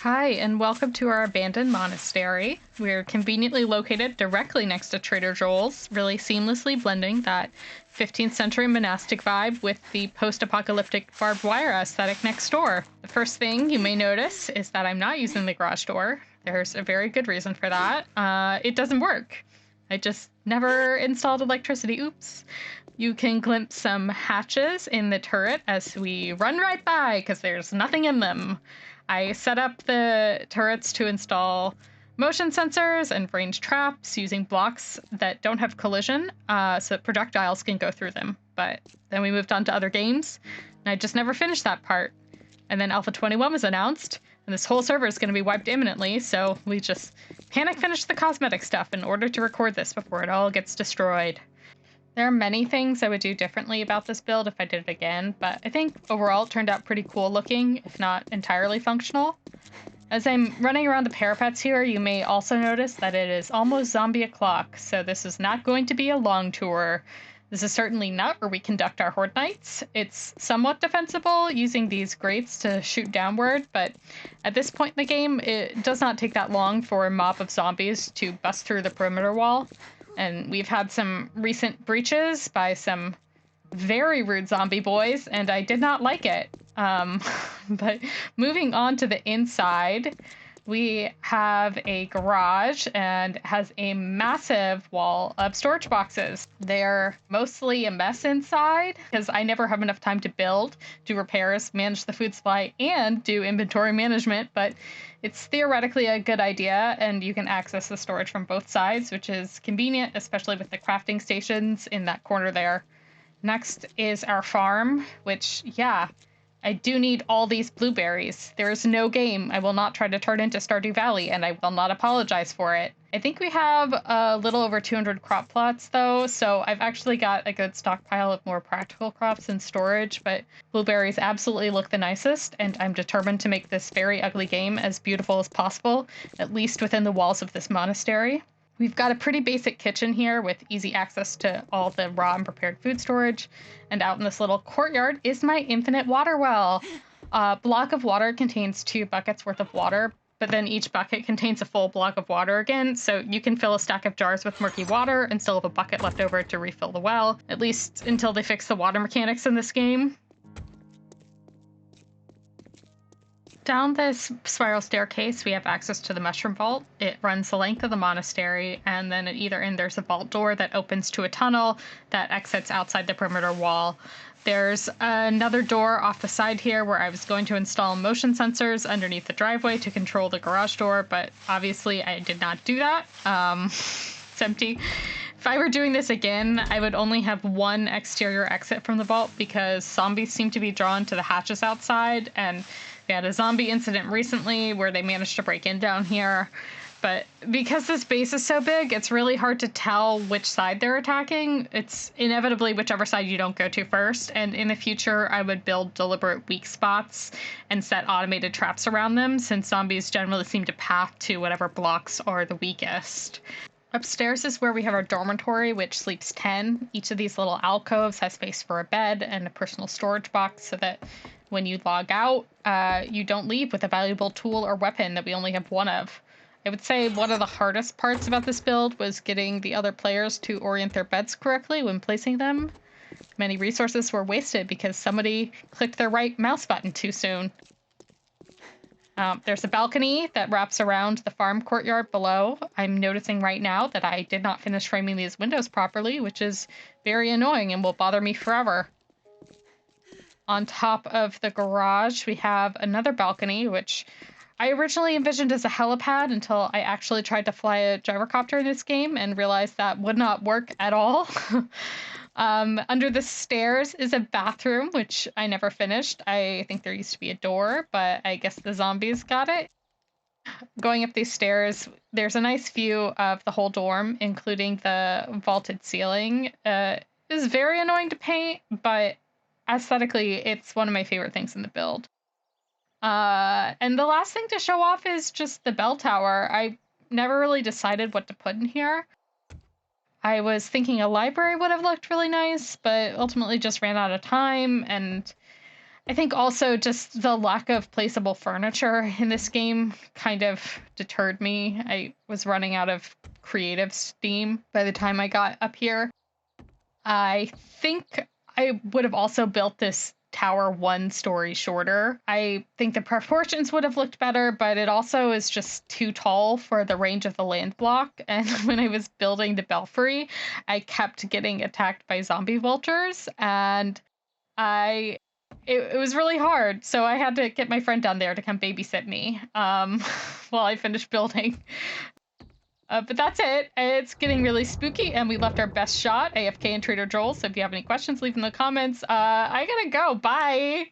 Hi, and welcome to our abandoned monastery. We're conveniently located directly next to Trader Joel's, really seamlessly blending that 15th century monastic vibe with the post-apocalyptic barbed wire aesthetic next door. The first thing you may notice is that I'm not using the garage door. There's a very good reason for that. It doesn't work. I just never installed electricity. Oops. You can glimpse some hatches in the turret as we run right by because there's nothing in them. I set up the turrets to install motion sensors and range traps using blocks that don't have collision, so that projectiles can go through them. But then we moved on to other games, and I just never finished that part. And then Alpha 21 was announced, and this whole server is going to be wiped imminently, so we just panic finished the cosmetic stuff in order to record this before it all gets destroyed. There are many things I would do differently about this build if I did it again, but I think overall it turned out pretty cool looking, if not entirely functional. As I'm running around the parapets here, you may also notice that it is almost zombie o'clock, so this is not going to be a long tour. This is certainly not where we conduct our horde nights. It's somewhat defensible using these grates to shoot downward, but at this point in the game, it does not take that long for a mob of zombies to bust through the perimeter wall. And we've had some recent breaches by some very rude zombie boys, and I did not like it. But moving on to the inside, we have a garage and has a massive wall of storage boxes. They're mostly a mess inside because I never have enough time to build, do repairs, manage the food supply, and do inventory management, but it's theoretically a good idea, and you can access the storage from both sides, which is convenient, especially with the crafting stations in that corner there. Next is our farm, which, yeah, I do need all these blueberries. There is no game I will not try to turn into Stardew Valley, and I will not apologize for it. I think we have a little over 200 crop plots, though, so I've actually got a good stockpile of more practical crops in storage, but blueberries absolutely look the nicest, and I'm determined to make this very ugly game as beautiful as possible, at least within the walls of this monastery. We've got a pretty basic kitchen here with easy access to all the raw and prepared food storage. And out in this little courtyard is my infinite water well. A block of water contains 2 buckets worth of water, but then each bucket contains a full block of water again. So you can fill a stack of jars with murky water and still have a bucket left over to refill the well, at least until they fix the water mechanics in this game. Down this spiral staircase, we have access to the mushroom vault. It runs the length of the monastery, and then at either end there's a vault door that opens to a tunnel that exits outside the perimeter wall. There's another door off the side here where I was going to install motion sensors underneath the driveway to control the garage door, but obviously I did not do that. It's empty. If I were doing this again, I would only have one exterior exit from the vault because zombies seem to be drawn to the hatches outside, and we had a zombie incident recently where they managed to break in down here. But because this base is so big, it's really hard to tell which side they're attacking. It's inevitably whichever side you don't go to first. And in the future, I would build deliberate weak spots and set automated traps around them, since zombies generally seem to path to whatever blocks are the weakest. Upstairs is where we have our dormitory, which sleeps 10. Each of these little alcoves has space for a bed and a personal storage box so that when you log out, you don't leave with a valuable tool or weapon that we only have one of. I would say one of the hardest parts about this build was getting the other players to orient their beds correctly when placing them. Many resources were wasted because somebody clicked their right mouse button too soon. There's a balcony that wraps around the farm courtyard below. I'm noticing right now that I did not finish framing these windows properly, which is very annoying and will bother me forever. On top of the garage, we have another balcony, which I originally envisioned as a helipad until I actually tried to fly a gyrocopter in this game and realized that would not work at all. Under the stairs is a bathroom, which I never finished. I think there used to be a door, but I guess the zombies got it. Going up these stairs, there's a nice view of the whole dorm, including the vaulted ceiling. It is very annoying to paint, but aesthetically, it's one of my favorite things in the build. And the last thing to show off is just the bell tower. I never really decided what to put in here. I was thinking a library would have looked really nice, but ultimately just ran out of time, and I think also just the lack of placeable furniture in this game kind of deterred me. I was running out of creative steam by the time I got up here. I think I would have also built this tower one story shorter. I think the proportions would have looked better, but it also is just too tall for the range of the land block. And when I was building the belfry, I kept getting attacked by zombie vultures, and I it was really hard. So I had to get my friend down there to come babysit me while I finished building. But that's it. It's getting really spooky, and we left our best shot, AFK and Trader Joel. So if you have any questions, leave in the comments. I gotta go. Bye.